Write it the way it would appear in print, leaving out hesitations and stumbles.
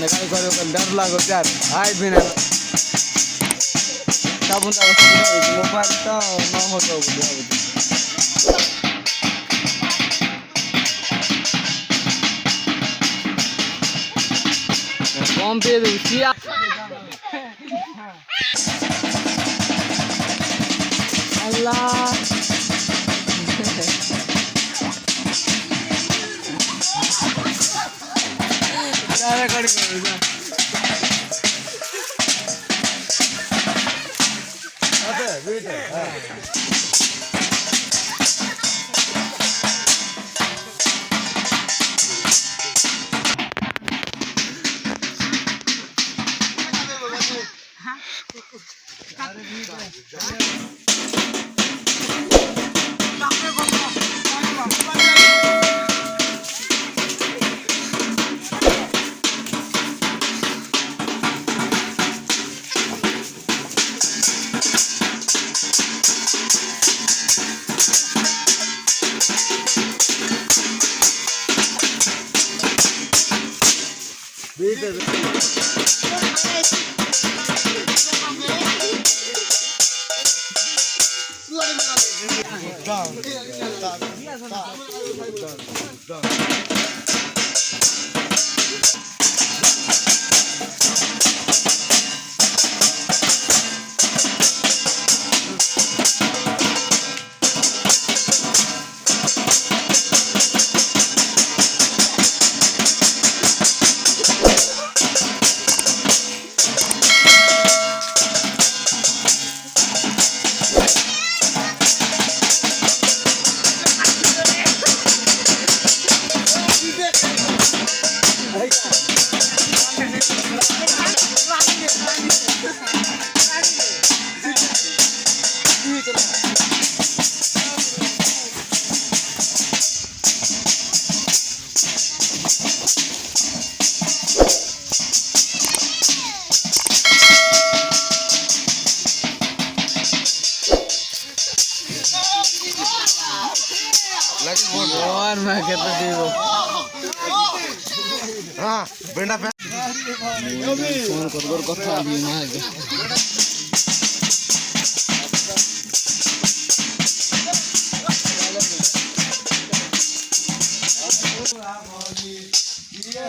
ना गाड़ी करे ओकर डर लागो यार हाय बिना साबुन का मोबाइल तो न हो तो कौन पे रुचिया अल्लाह सारा कर जा अबे वेट हां और मैं कहता देखो हां बेंडा पे फोन कर कथा भी ना आगे ये